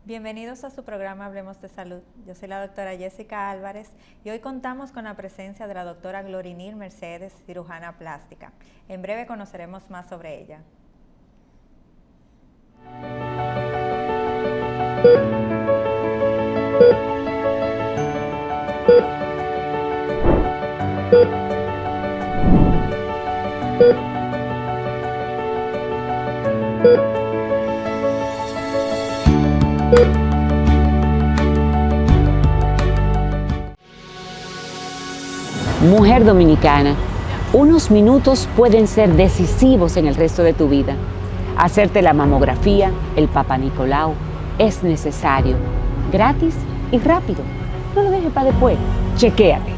Bienvenidos a su programa Hablemos de Salud. Yo soy la doctora Jessica Álvarez y hoy contamos con la presencia de la doctora Glorinil Mercedes, cirujana plástica. En breve conoceremos más sobre ella. Mujer dominicana, unos minutos pueden ser decisivos en el resto de tu vida. Hacerte la mamografía, el Papa Nicolau, es necesario, gratis y rápido. No lo dejes para después, chequéate.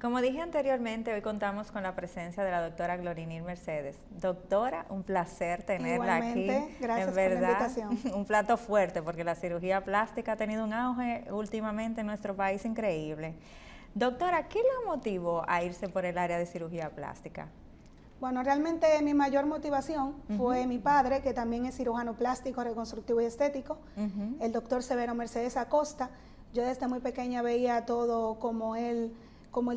Como dije anteriormente, hoy contamos con la presencia de la doctora Glorinil Mercedes. Doctora, un placer tenerla Igualmente, aquí. gracias en verdad, por la invitación. Un plato fuerte porque la cirugía plástica ha tenido un auge últimamente en nuestro país increíble. Doctora, ¿qué la motivó a irse por el área de cirugía plástica? Bueno, realmente mi mayor motivación fue mi padre, que también es cirujano plástico, reconstructivo y estético, el doctor Severo Mercedes Acosta. Yo desde muy pequeña veía todo como él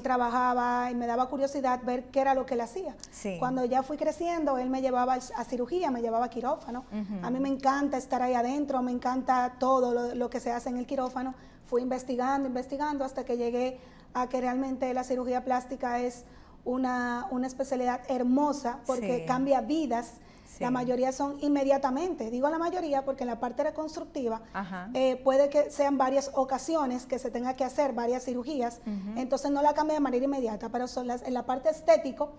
trabajaba y me daba curiosidad ver qué era lo que él hacía. Sí. Cuando ya fui creciendo, él me llevaba a cirugía, me llevaba a quirófano. A mí me encanta estar ahí adentro, me encanta todo lo que se hace en el quirófano. Fui investigando hasta que llegué a que realmente la cirugía plástica es una especialidad hermosa porque cambia vidas. Sí. La mayoría son inmediatamente, digo la mayoría porque en la parte reconstructiva puede que sean varias ocasiones que se tenga que hacer varias cirugías, entonces no la cambia de manera inmediata, pero en la parte estético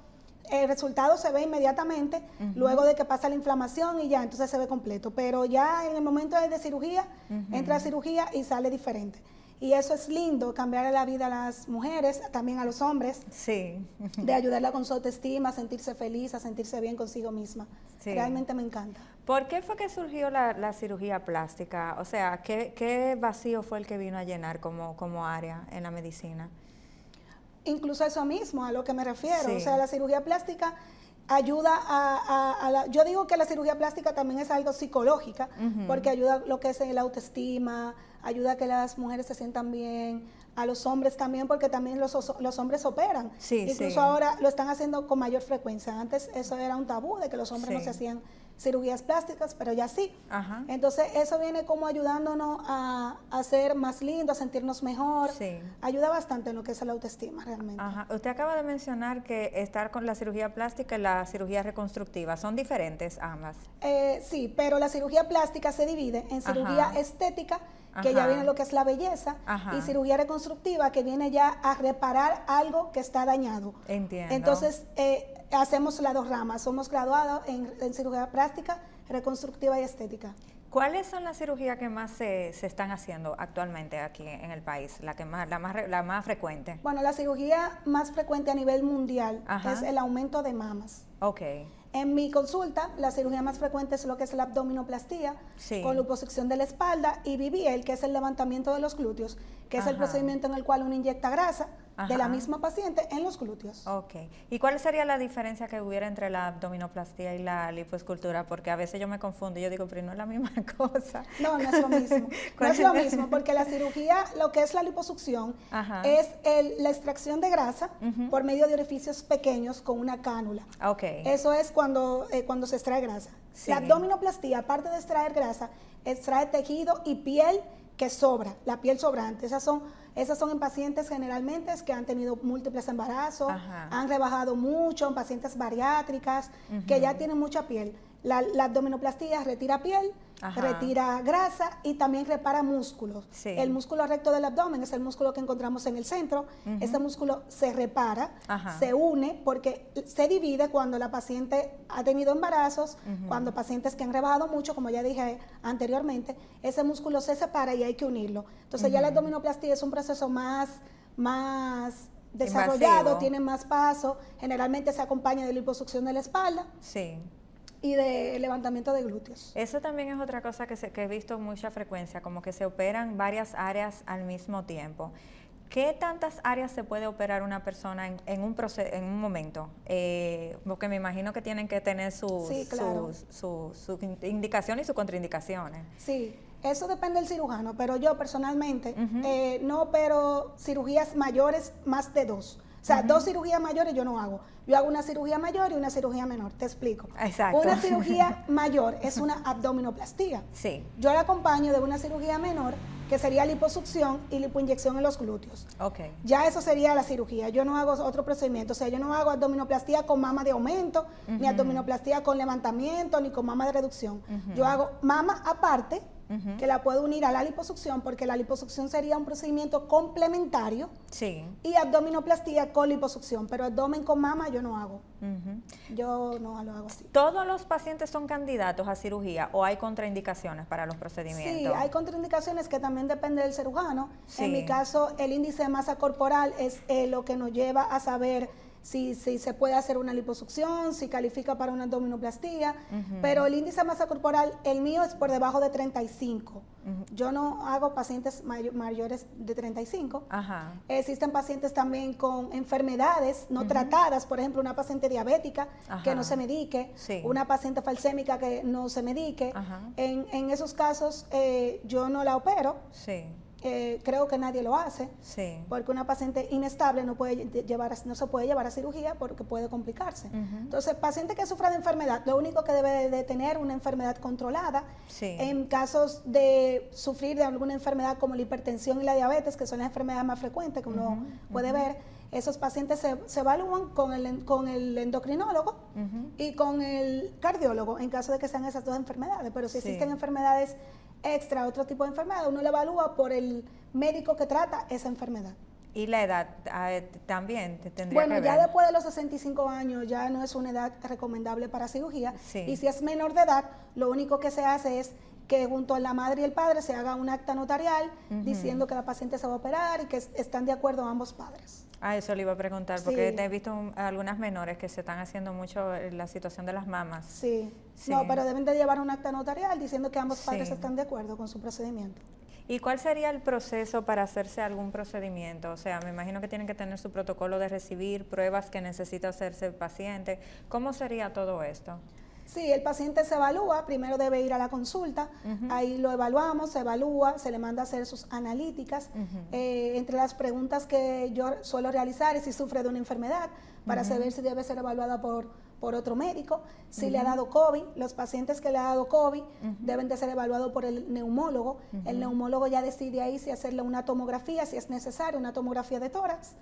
el resultado se ve inmediatamente luego de que pasa la inflamación y ya, entonces se ve completo, pero ya en el momento de cirugía, entra a cirugía y sale diferente. Y eso es lindo, cambiar la vida a las mujeres, también a los hombres, de ayudarla con su autoestima, a sentirse feliz, a sentirse bien consigo misma. Sí. Realmente me encanta. ¿Por qué fue que surgió la cirugía plástica? O sea, ¿qué vacío fue el que vino a llenar como área en la medicina? Incluso eso mismo, a lo que me refiero. O sea, la cirugía plástica ayuda yo digo que la cirugía plástica también es algo psicológica, porque ayuda a lo que es la autoestima, ayuda a que las mujeres se sientan bien, a los hombres también, porque también los hombres operan. Incluso ahora lo están haciendo con mayor frecuencia. Antes eso era un tabú de que los hombres no se hacían cirugías plásticas, pero ya sí. Entonces eso viene como ayudándonos a ser más lindo, a sentirnos mejor. Ayuda bastante en lo que es la autoestima realmente. Usted acaba de mencionar que estar con la cirugía plástica y la cirugía reconstructiva, ¿son diferentes ambas? Sí, pero la cirugía plástica se divide en cirugía estética, que ya viene lo que es la belleza, y cirugía reconstructiva, que viene ya a reparar algo que está dañado. Entiendo. Entonces, hacemos las dos ramas, somos graduados en cirugía plástica, reconstructiva y estética. ¿Cuáles son las cirugías que más se están haciendo actualmente aquí en el país, la más frecuente? Bueno, la cirugía más frecuente a nivel mundial es el aumento de mamas. En mi consulta, la cirugía más frecuente es lo que es la abdominoplastía, con liposucción de la espalda, y BBL, que es el levantamiento de los glúteos, que es el procedimiento en el cual uno inyecta grasa de la misma paciente en los glúteos. ¿Y cuál sería la diferencia que hubiera entre la abdominoplastía y la lipoescultura? Porque a veces yo me confundo y yo digo, pero no es la misma cosa. No, no es lo mismo. No es lo mismo, porque la cirugía, lo que es la liposucción, es la extracción de grasa por medio de orificios pequeños con una cánula. Eso es cuando se extrae grasa. La abdominoplastía, aparte de extraer grasa, extrae tejido y piel que sobra, la piel sobrante. Esas son en pacientes generalmente que han tenido múltiples embarazos, han rebajado mucho, en pacientes bariátricas, que ya tienen mucha piel. La abdominoplastía retira piel Ajá. retira grasa y también repara músculos. Sí. El músculo recto del abdomen es el músculo que encontramos en el centro. Este músculo se repara, Ajá. se une porque se divide cuando la paciente ha tenido embarazos, cuando pacientes que han rebajado mucho, como ya dije anteriormente, ese músculo se separa y hay que unirlo. Entonces ya la abdominoplastía es un proceso más desarrollado, invasivo. tiene más paso, generalmente se acompaña de liposucción de la espalda Sí. y de levantamiento de glúteos. Eso también es otra cosa que he visto con mucha frecuencia, como que se operan varias áreas al mismo tiempo. ¿Qué tantas áreas se puede operar una persona en un momento? Porque me imagino que tienen que tener sus Sí, claro. indicaciones y sus contraindicaciones. Sí, eso depende del cirujano, pero yo personalmente no opero cirugías mayores más de 2. O sea, 2 cirugías mayores yo no hago. Yo hago una cirugía mayor y una cirugía menor, te explico. Exacto. Una cirugía mayor es una abdominoplastía. Sí. Yo la acompaño de una cirugía menor, que sería liposucción y lipoinyección en los glúteos. Ok. Ya eso sería la cirugía. Yo no hago otro procedimiento. O sea, yo no hago abdominoplastía con mama de aumento, ni abdominoplastía con levantamiento, ni con mama de reducción. Yo hago mama aparte, que la puedo unir a la liposucción, porque la liposucción sería un procedimiento complementario, Sí. y abdominoplastía con liposucción, pero abdomen con mama yo no hago. Yo no lo hago así. ¿Todos los pacientes son candidatos a cirugía o hay contraindicaciones para los procedimientos? Sí, hay contraindicaciones que también depende del cirujano. Sí. En mi caso, el índice de masa corporal es lo que nos lleva a saber si se puede hacer una liposucción, si califica para una abdominoplastía, pero el índice de masa corporal, el mío es por debajo de 35. Yo no hago pacientes mayores de 35. Ajá. Existen pacientes también con enfermedades no tratadas, por ejemplo, una paciente diabética que Ajá. no se medique, Sí. una paciente falsémica que no se medique. Ajá. En esos casos yo no la opero. Sí. Creo que nadie lo hace, Sí. porque una paciente inestable no se puede llevar a cirugía porque puede complicarse. Entonces, paciente que sufra de enfermedad, lo único que debe de tener una enfermedad controlada. Sí. En casos de sufrir de alguna enfermedad como la hipertensión y la diabetes, que son las enfermedades más frecuentes que uno puede ver, esos pacientes se evalúan con el endocrinólogo y con el cardiólogo en caso de que sean esas 2 enfermedades. Pero si Sí. existen enfermedades extra, otro tipo de enfermedad, uno le evalúa por el médico que trata esa enfermedad. ¿Y la edad también tendría Bueno, que ya ver? después de los 65 años ya no es una edad recomendable para cirugía. Sí. Y si es menor de edad, lo único que se hace es que junto a la madre y el padre se haga un acta notarial diciendo que la paciente se va a operar y que están de acuerdo ambos padres. Ah, eso le iba a preguntar, porque Sí. he visto algunas menores que se están haciendo mucho la situación de las mamas. Sí. Sí. No, pero deben de llevar un acta notarial diciendo que ambos padres Sí. están de acuerdo con su procedimiento. ¿Y cuál sería el proceso para hacerse algún procedimiento? O sea, me imagino que tienen que tener su protocolo de recibir pruebas que necesita hacerse el paciente. ¿Cómo sería todo esto? Sí, el paciente se evalúa, primero debe ir a la consulta, ahí lo evaluamos, se evalúa, se le manda a hacer sus analíticas. Entre las preguntas que yo suelo realizar es si sufre de una enfermedad, para saber si debe ser evaluada por otro médico, si le ha dado COVID. Los pacientes que le ha dado COVID deben de ser evaluados por el neumólogo. El neumólogo ya decide ahí si hacerle una tomografía, si es necesario, una tomografía de tórax.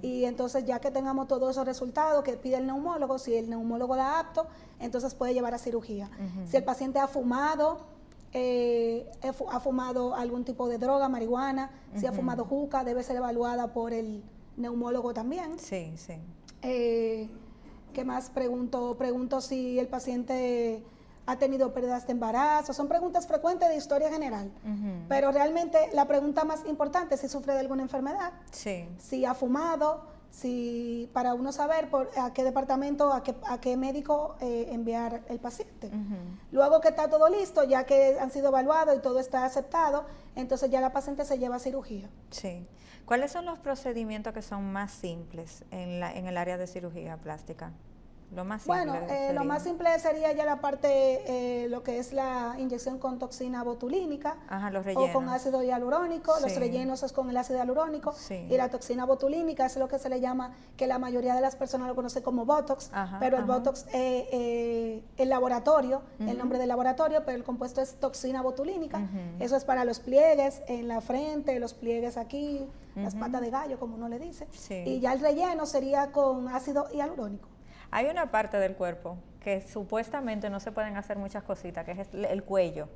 Y entonces ya que tengamos todos esos resultados que pide el neumólogo, si el neumólogo da apto, entonces puede llevar a cirugía. Si el paciente ha fumado algún tipo de droga, marihuana, si ha fumado juca, debe ser evaluada por el neumólogo también. Sí, sí. ¿Qué más pregunto? Pregunto si el paciente ha tenido pérdidas de embarazo. Son preguntas frecuentes de historia general. Pero realmente la pregunta más importante es si sufre de alguna enfermedad, Sí. si ha fumado, para uno saber a qué departamento, a qué médico enviar el paciente. Luego que está todo listo, ya que han sido evaluados y todo está aceptado, entonces ya la paciente se lleva a cirugía. Sí. ¿Cuáles son los procedimientos que son más simples en el área de cirugía plástica? Lo más simple. Bueno, lo sería. más simple sería ya la parte, lo que es la inyección con toxina botulínica. Ajá, los O rellenos. con ácido hialurónico. Los Sí. rellenos es con el ácido hialurónico. Sí. Y la toxina botulínica es lo que se le llama, que la mayoría de las personas lo conocen como Botox. Ajá, pero el ajá. Botox, el laboratorio, el nombre del laboratorio, pero el compuesto es toxina botulínica. Eso es para los pliegues en la frente, los pliegues aquí, las patas de gallo, como uno le dice. Sí. Y ya el relleno sería con ácido hialurónico. Hay una parte del cuerpo que supuestamente no se pueden hacer muchas cositas, que es el cuello.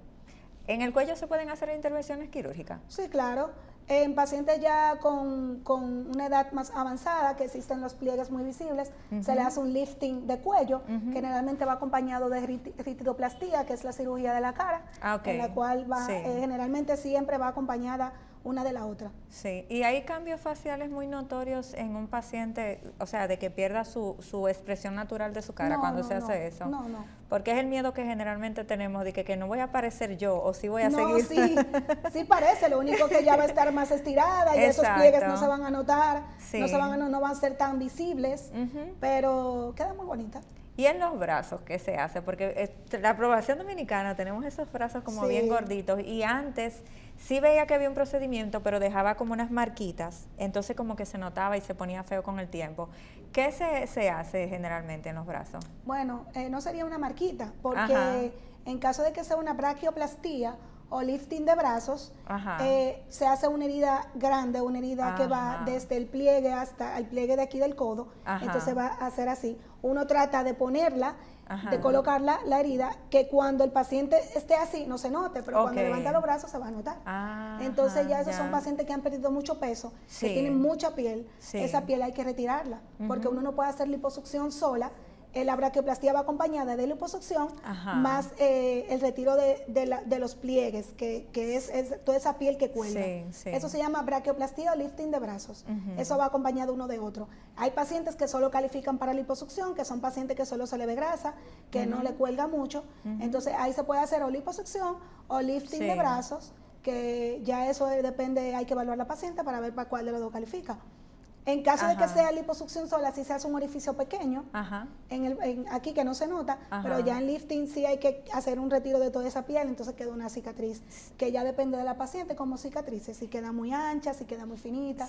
¿En el cuello se pueden hacer intervenciones quirúrgicas? Sí, claro. En pacientes ya con una edad más avanzada, que existen los pliegues muy visibles, se le hace un lifting de cuello, que generalmente va acompañado de ritidoplastia, que es la cirugía de la cara, en la cual va, generalmente siempre va acompañada una de la otra. Sí, y hay cambios faciales muy notorios en un paciente, o sea, de que pierda su expresión natural de su cara cuando se hace eso. No. Porque es el miedo que generalmente tenemos de que no voy a parecer yo o sí voy a seguir. Sí parece, lo único que ya va a estar más estirada y esos pliegues no se van a notar, no van a ser tan visibles, pero queda muy bonita. Y en los brazos, ¿qué se hace? Porque la población dominicana tenemos esos brazos como bien gorditos y antes sí veía que había un procedimiento, pero dejaba como unas marquitas, entonces como que se notaba y se ponía feo con el tiempo. ¿Qué se hace generalmente en los brazos? Bueno, no sería una marquita, porque en caso de que sea una braquioplastía o lifting de brazos, se hace una herida grande, una herida que va desde el pliegue hasta el pliegue de aquí del codo, entonces va a ser así. Uno trata de ponerla, de colocarla, la herida, que cuando el paciente esté así no se note, pero cuando levanta los brazos se va a notar. Entonces ya esos son pacientes que han perdido mucho peso, que tienen mucha piel, esa piel hay que retirarla, porque uno no puede hacer liposucción sola. La braquioplastía va acompañada de liposucción más el retiro de los pliegues, que es toda esa piel que cuelga. Eso se llama braquioplastía o lifting de brazos. Eso va acompañado uno de otro. Hay pacientes que solo califican para liposucción, que son pacientes que solo se le ve grasa, que no le cuelga mucho. Entonces ahí se puede hacer o liposucción o lifting de brazos, que ya eso depende, hay que evaluar a la paciente para ver para cuál de los dos califica. En caso de que sea liposucción sola, sí se hace un orificio pequeño, aquí que no se nota, pero ya en lifting sí hay que hacer un retiro de toda esa piel, entonces queda una cicatriz, que ya depende de la paciente como cicatrices, si queda muy ancha, si queda muy finita,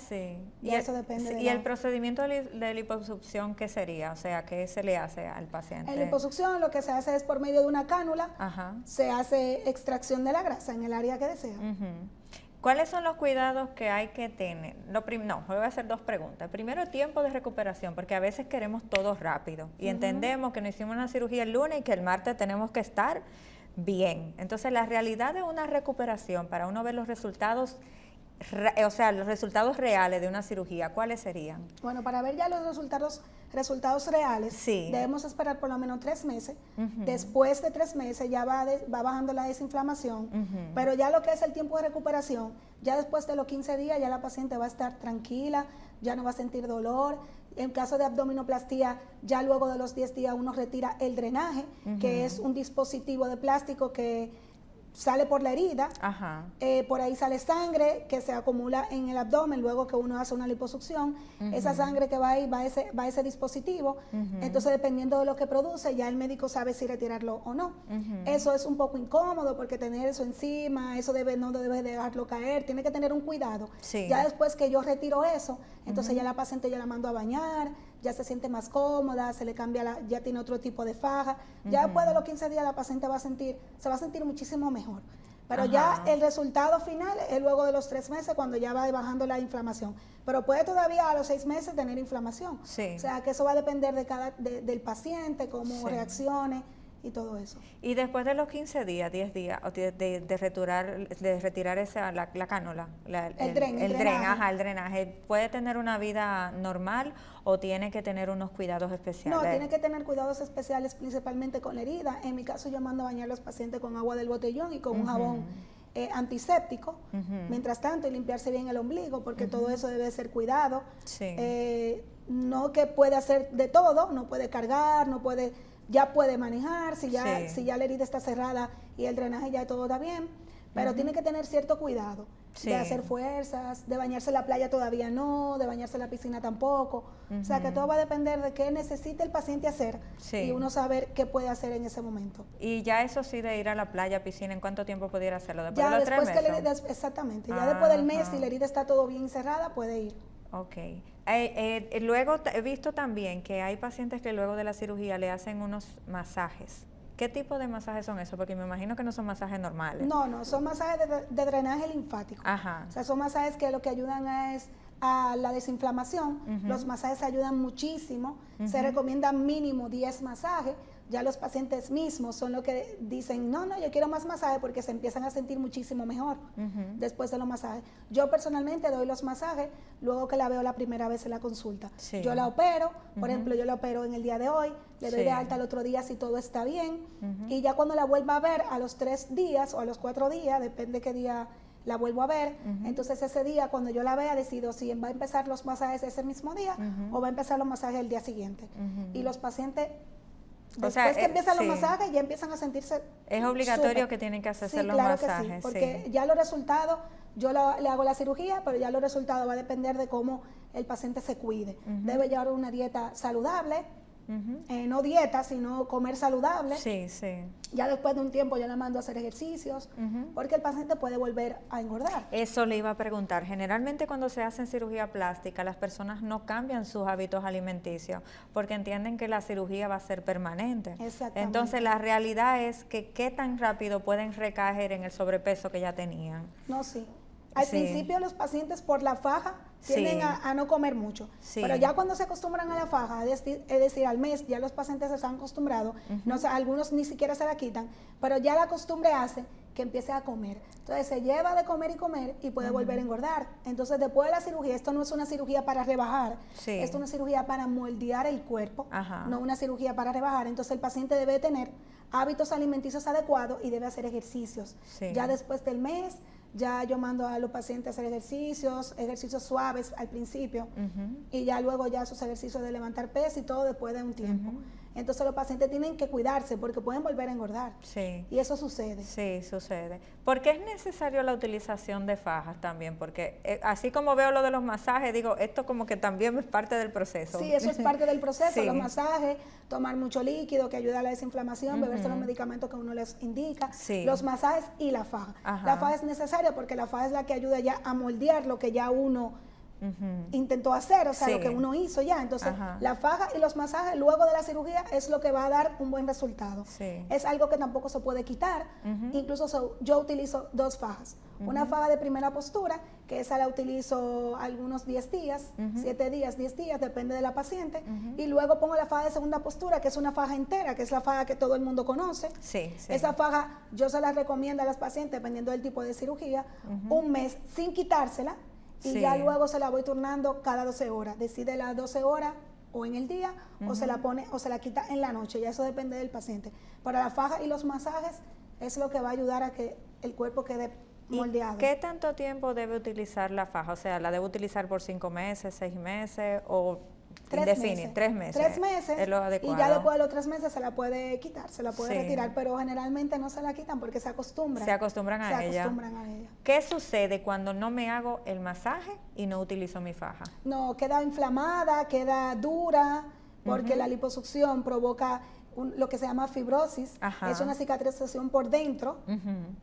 y eso depende de el procedimiento de liposucción, ¿qué sería? O sea, ¿qué se le hace al paciente? En liposucción lo que se hace es por medio de una cánula, se hace extracción de la grasa en el área que desea. ¿Cuáles son los cuidados que hay que tener? Voy a hacer dos preguntas. Primero, tiempo de recuperación, porque a veces queremos todo rápido y entendemos que nos hicimos una cirugía el lunes y que el martes tenemos que estar bien. Entonces, la realidad de una recuperación, para uno ver los resultados, los resultados reales de una cirugía, ¿cuáles serían? Bueno, para ver ya los resultados reales, debemos esperar por lo menos 3 meses. Después de 3 meses ya va bajando la desinflamación, pero ya lo que es el tiempo de recuperación, ya después de los 15 días ya la paciente va a estar tranquila, ya no va a sentir dolor. En caso de abdominoplastía, ya luego de los 10 días uno retira el drenaje, que es un dispositivo de plástico que sale por la herida, por ahí sale sangre que se acumula en el abdomen luego que uno hace una liposucción. Esa sangre que va ahí va a ese dispositivo, entonces dependiendo de lo que produce ya el médico sabe si retirarlo o no. Eso es un poco incómodo porque tener eso encima, eso no debe dejarlo caer, tiene que tener un cuidado. Ya después que yo retiro eso, entonces ya la paciente ya la mando a bañar, ya se siente más cómoda, se le cambia, ya tiene otro tipo de faja. Ya después de los 15 días la paciente se va a sentir muchísimo mejor. Pero ya el resultado final es luego de los 3 meses cuando ya va bajando la inflamación. Pero puede todavía a los 6 meses tener inflamación. O sea que eso va a depender del paciente, cómo reaccione y todo eso. Y después de los 15 días, 10 días, de retirar la cánula, el drenaje, ¿puede tener una vida normal o tiene que tener unos cuidados especiales? No, tiene que tener cuidados especiales principalmente con la herida. En mi caso yo mando a bañar a los pacientes con agua del botellón y con un jabón antiséptico, mientras tanto, y limpiarse bien el ombligo, porque todo eso debe ser cuidado. No que puede hacer de todo, no puede cargar, ya puede manejar, si ya la herida está cerrada y el drenaje ya todo está bien, pero tiene que tener cierto cuidado de hacer fuerzas, de bañarse en la playa todavía no, de bañarse en la piscina tampoco, o sea que todo va a depender de qué necesita el paciente hacer y uno saber qué puede hacer en ese momento. Y ya eso sí de ir a la playa, piscina, ¿en cuánto tiempo pudiera hacerlo? ¿Después de los 3 meses? Exactamente, ya después del mes, si la herida está todo bien cerrada, puede ir. Ok. Luego he visto también que hay pacientes que luego de la cirugía le hacen unos masajes. ¿Qué tipo de masajes son esos? Porque me imagino que no son masajes normales. No, son masajes de drenaje linfático. O sea, son masajes que lo que ayudan es a la desinflamación, los masajes ayudan muchísimo, se recomienda mínimo 10 masajes. Ya los pacientes mismos son los que dicen, no, yo quiero más masajes porque se empiezan a sentir muchísimo mejor después de los masajes. Yo personalmente doy los masajes luego que la veo la primera vez en la consulta. Sí. Yo la opero, por ejemplo, yo la opero en el día de hoy, le doy de alta el otro día si todo está bien, y ya cuando la vuelva a ver a los 3 días o a los 4 días, depende qué día la vuelvo a ver, entonces ese día cuando yo la vea decido si va a empezar los masajes ese mismo día o va a empezar los masajes el día siguiente. Y los pacientes... Después que empiezan los masajes, ya empiezan a sentirse... Es obligatorio que tienen que hacerse los masajes. Que sí, porque ya los resultados, yo le hago la cirugía, pero ya los resultados va a depender de cómo el paciente se cuide. Debe llevar una dieta saludable, no dieta, sino comer saludable. Sí, sí. Ya después de un tiempo yo la mando a hacer ejercicios, porque el paciente puede volver a engordar. Eso le iba a preguntar. Generalmente cuando se hacen cirugía plástica, las personas no cambian sus hábitos alimenticios, porque entienden que la cirugía va a ser permanente. Exactamente. Entonces la realidad es que qué tan rápido pueden recaer en el sobrepeso que ya tenían. No, sí. Al principio los pacientes por la faja tienden a no comer mucho, pero ya cuando se acostumbran a la faja, es decir, al mes, ya los pacientes se están acostumbrados, no sé, algunos ni siquiera se la quitan, pero ya la costumbre hace que empiece a comer. Entonces se lleva de comer y puede volver a engordar. Entonces después de la cirugía, esto no es una cirugía para rebajar, esto es una cirugía para moldear el cuerpo, no una cirugía para rebajar. Entonces el paciente debe tener hábitos alimenticios adecuados y debe hacer ejercicios. Ya después del mes, ya yo mando a los pacientes a hacer ejercicios suaves al principio, y ya luego ya sus ejercicios de levantar peso y todo después de un tiempo. Entonces los pacientes tienen que cuidarse porque pueden volver a engordar. Y eso sucede. Sí, sucede. ¿Por qué es necesario la utilización de fajas también? Porque así como veo lo de los masajes, digo, esto como que también es parte del proceso. Sí, eso es parte del proceso, los masajes, tomar mucho líquido que ayuda a la desinflamación, beberse los medicamentos que uno les indica, los masajes y la faja. La faja es necesaria porque la faja es la que ayuda ya a moldear lo que ya uno intentó hacer, o sea, lo que uno hizo ya. Entonces, la faja y los masajes luego de la cirugía es lo que va a dar un buen resultado. Es algo que tampoco se puede quitar. Incluso yo utilizo 2 fajas. Una faja de primera postura, que esa la utilizo algunos 10 días, 7 días, 10 días, depende de la paciente. Y luego pongo la faja de segunda postura, que es una faja entera, que es la faja que todo el mundo conoce. Esa faja yo se la recomiendo a las pacientes, dependiendo del tipo de cirugía, un mes sin quitársela. Y ya luego se la voy turnando cada 12 horas. Decide las 12 horas o en el día, o se la pone o se la quita en la noche. Ya eso depende del paciente. Para la faja y los masajes es lo que va a ayudar a que el cuerpo quede moldeado. ¿Y qué tanto tiempo debe utilizar la faja? O sea, ¿la debe utilizar por 5 meses, 6 meses o 3 meses? 3 meses. 3 meses. Es lo adecuado. Y ya después de los 3 meses se la puede quitar, se la puede retirar, pero generalmente no se la quitan porque se acostumbran. Se acostumbran a ella. ¿Qué sucede cuando no me hago el masaje y no utilizo mi faja? No, queda inflamada, queda dura, porque la liposucción provoca lo que se llama fibrosis. Es una cicatrización por dentro,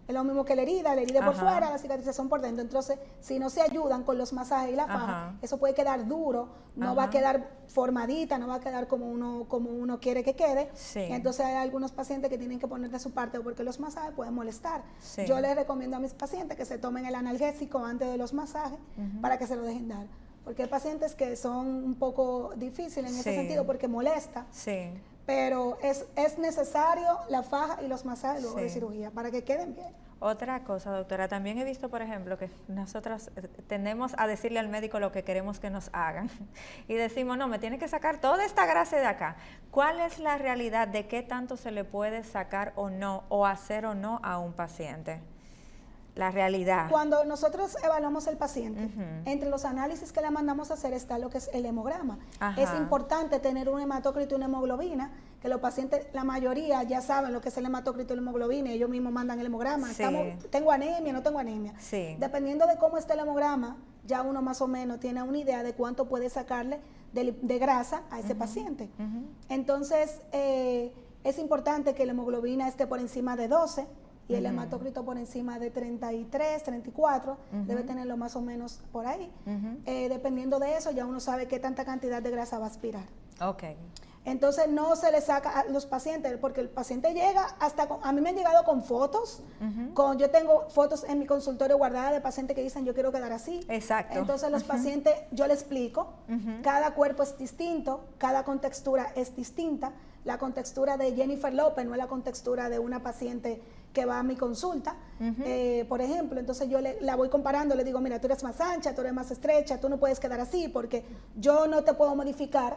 es lo mismo que la herida por fuera, la cicatrización por dentro. Entonces, si no se ayudan con los masajes y la faja, eso puede quedar duro, no va a quedar formadita, no va a quedar como uno quiere que quede. Entonces hay algunos pacientes que tienen que poner de su parte porque los masajes pueden molestar. Yo les recomiendo a mis pacientes que se tomen el analgésico antes de los masajes para que se lo dejen dar. Porque hay pacientes que son un poco difíciles en ese sentido porque molesta. Pero es necesario la faja y los masajes luego de cirugía para que queden bien. Otra cosa, doctora, también he visto, por ejemplo, que nosotras tendemos a decirle al médico lo que queremos que nos hagan y decimos, no, me tiene que sacar toda esta grasa de acá. ¿Cuál es la realidad de qué tanto se le puede sacar o no, o hacer o no a un paciente? La realidad. Cuando nosotros evaluamos al paciente, entre los análisis que le mandamos a hacer está lo que es el hemograma. Es importante tener un hematócrito y una hemoglobina, que los pacientes, la mayoría ya saben lo que es el hematócrito y la hemoglobina, y ellos mismos mandan el hemograma. ¿Tengo anemia? ¿No tengo anemia? Dependiendo de cómo esté el hemograma, ya uno más o menos tiene una idea de cuánto puede sacarle de grasa a ese paciente. Entonces, es importante que la hemoglobina esté por encima de 12, y el hematócrito por encima de 33, 34, debe tenerlo más o menos por ahí. Dependiendo de eso, ya uno sabe qué tanta cantidad de grasa va a aspirar. Entonces no se le saca a los pacientes, porque el paciente llega a mí me han llegado con fotos, yo tengo fotos en mi consultorio guardadas de pacientes que dicen yo quiero quedar así. Exacto. Entonces los pacientes, yo les explico, cada cuerpo es distinto, cada contextura es distinta. La contextura de Jennifer López no es la contextura de una paciente que va a mi consulta, por ejemplo. Entonces yo la voy comparando, le digo, mira, tú eres más ancha, tú eres más estrecha, tú no puedes quedar así porque yo no te puedo modificar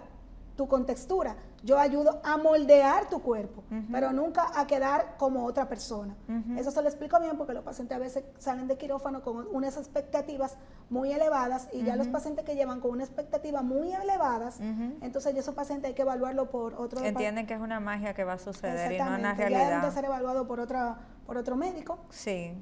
tu contextura. Yo ayudo a moldear tu cuerpo, pero nunca a quedar como otra persona. Eso se lo explico bien porque los pacientes a veces salen de quirófano con unas expectativas muy elevadas y ya los pacientes que llevan con una expectativa muy elevadas, entonces esos pacientes hay que evaluarlo por otro... Entienden que es una magia que va a suceder y no una ya realidad. deben de ser evaluado por otro médico. Sí.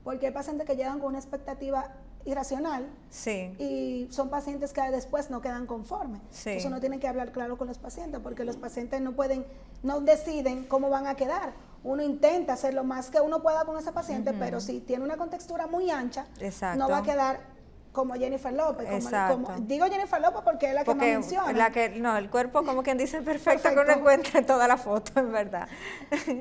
Porque hay pacientes que llegan con una expectativa irracional, sí, y son pacientes que después no quedan conformes. Sí. Entonces uno tiene que hablar claro con los pacientes, porque los pacientes no deciden cómo van a quedar. Uno intenta hacer lo más que uno pueda con ese paciente, pero si tiene una contextura muy ancha, Exacto. no va a quedar como Jennifer López. Digo Jennifer López porque es la que más menciona. El cuerpo, como quien dice, perfecto, que uno encuentre toda la foto, en verdad.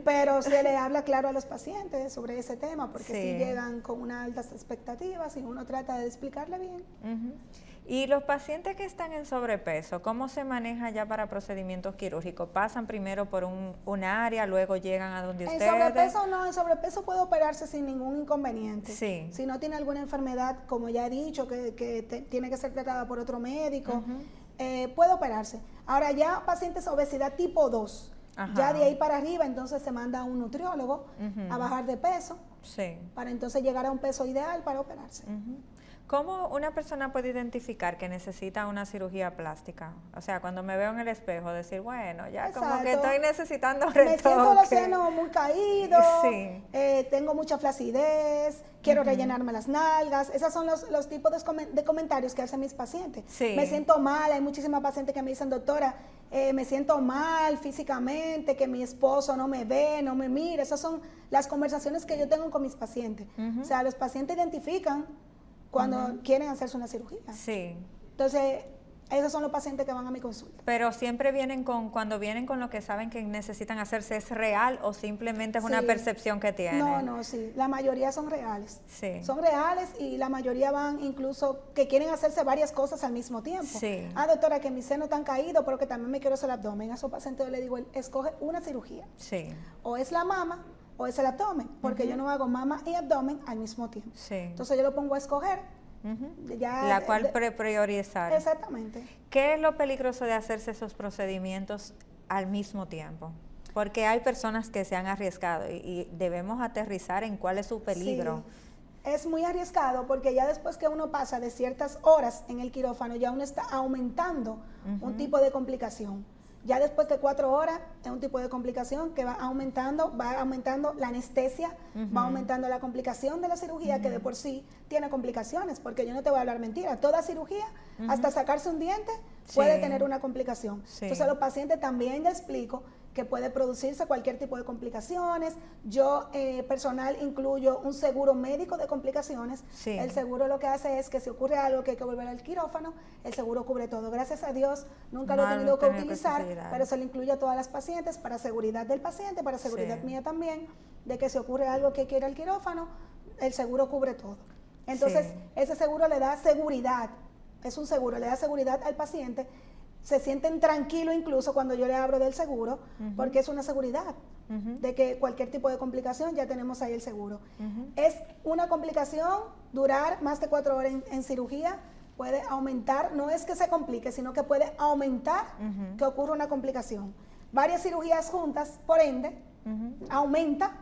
Pero se le habla claro a los pacientes sobre ese tema, porque Sí. si llegan con unas altas expectativas y uno trata de explicarle bien. Y los pacientes que están en sobrepeso, ¿cómo se maneja ya para procedimientos quirúrgicos? ¿Pasan primero por un área, luego llegan a donde ustedes? En sobrepeso puede operarse sin ningún inconveniente. Sí. Si no tiene alguna enfermedad, como ya he dicho, que tiene que ser tratada por otro médico, puede operarse. Ahora ya pacientes obesidad tipo 2, ya de ahí para arriba, entonces se manda a un nutriólogo a bajar de peso, Sí. para entonces llegar a un peso ideal para operarse. ¿Cómo una persona puede identificar que necesita una cirugía plástica? O sea, cuando me veo en el espejo, decir, bueno, ya como que estoy necesitando retoque. Me siento los senos muy caídos, Sí. Tengo mucha flacidez, quiero rellenarme las nalgas. Esos son los tipos de comentarios que hacen mis pacientes. Sí. Me siento mal, hay muchísimas pacientes que me dicen, doctora, me siento mal físicamente, que mi esposo no me ve, no me mira. Esas son las conversaciones que yo tengo con mis pacientes. O sea, los pacientes identifican cuando quieren hacerse una cirugía. Sí. Entonces, esos son los pacientes que van a mi consulta. Pero siempre cuando vienen con lo que saben que necesitan hacerse, ¿es real o simplemente es una percepción que tienen? No, sí, la mayoría son reales. Sí. Son reales y la mayoría van incluso que quieren hacerse varias cosas al mismo tiempo. Sí. Doctora, que mis senos están caídos, pero que también me quiero hacer el abdomen. A esos pacientes yo le digo, escoge una cirugía. Sí. O es la mama o es el abdomen, porque yo no hago mama y abdomen al mismo tiempo. Sí. Entonces yo lo pongo a escoger. La cual priorizar. Exactamente. ¿Qué es lo peligroso de hacerse esos procedimientos al mismo tiempo? Porque hay personas que se han arriesgado y debemos aterrizar en cuál es su peligro. Sí. Es muy arriesgado porque ya después que uno pasa de ciertas horas en el quirófano, ya uno está aumentando un tipo de complicación. Ya después de 4 horas es un tipo de complicación que va aumentando la anestesia, va aumentando la complicación de la cirugía, que de por sí tiene complicaciones, porque yo no te voy a hablar mentira, toda cirugía, hasta sacarse un diente, puede tener una complicación. Sí. Entonces a los pacientes también les explico que puede producirse cualquier tipo de complicaciones. Yo personal incluyo un seguro médico de complicaciones. Sí. El seguro lo que hace es que si ocurre algo que hay que volver al quirófano, el seguro cubre todo. Gracias a Dios nunca lo he tenido que utilizar, pero se lo incluye a todas las pacientes para seguridad del paciente, para seguridad mía también, de que si ocurre algo que quiera el quirófano, el seguro cubre todo. Entonces ese seguro le da seguridad, es un seguro, le da seguridad al paciente. Se sienten tranquilos incluso cuando yo le hablo del seguro, porque es una seguridad de que cualquier tipo de complicación ya tenemos ahí el seguro. Es una complicación, durar más de 4 horas en cirugía, puede aumentar, no es que se complique, sino que puede aumentar que ocurra una complicación. Varias cirugías juntas, por ende, aumenta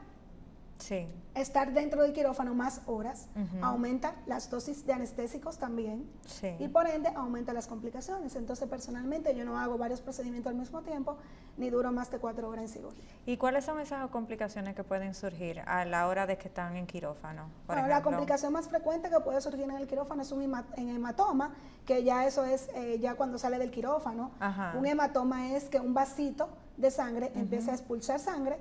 estar dentro del quirófano más horas, aumenta las dosis de anestésicos también, y por ende aumenta las complicaciones. Entonces personalmente yo no hago varios procedimientos al mismo tiempo, ni duro más de 4 horas en cirugía. ¿Y cuáles son esas complicaciones que pueden surgir a la hora de que están en quirófano? Bueno, la complicación más frecuente que puede surgir en el quirófano es un hematoma, que ya eso es ya cuando sale del quirófano. Un hematoma es que un vasito de sangre empieza a expulsar sangre,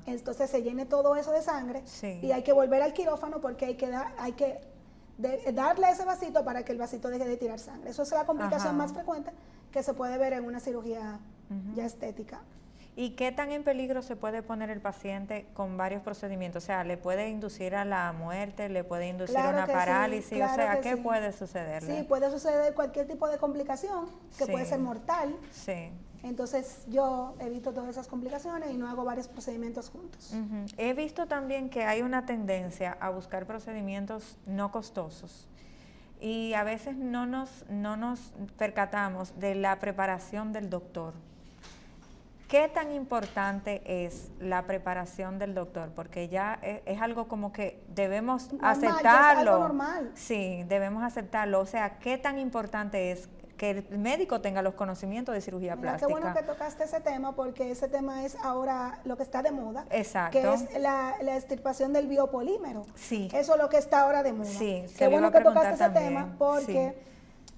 entonces se llene todo eso de sangre y hay que volver al quirófano porque hay que darle ese vasito para que el vasito deje de tirar sangre. Eso es la complicación Ajá. más frecuente que se puede ver en una cirugía ya estética. ¿Y qué tan en peligro se puede poner el paciente con varios procedimientos? O sea, ¿le puede inducir a la muerte? ¿Le puede inducir Claro una que sí, parálisis? claro O sea, que ¿qué sí. puede sucederle? Sí, puede suceder cualquier tipo de complicación que Sí. puede ser mortal. Sí. Entonces yo evito todas esas complicaciones y no hago varios procedimientos juntos. Ujú. He visto también que hay una tendencia a buscar procedimientos no costosos y a veces no nos percatamos de la preparación del doctor. ¿Qué tan importante es la preparación del doctor? Porque ya es algo como que debemos Normal, ya es aceptarlo. algo normal. Sí, debemos aceptarlo. O sea, ¿qué tan importante es que el médico tenga los conocimientos de cirugía Mira, plástica? qué bueno que tocaste ese tema porque ese tema es ahora lo que está de moda. Exacto. Que es la extirpación del biopolímero. Sí. Eso es lo que está ahora de moda. Sí, se Qué le bueno iba a que tocaste preguntar ese también. tema porque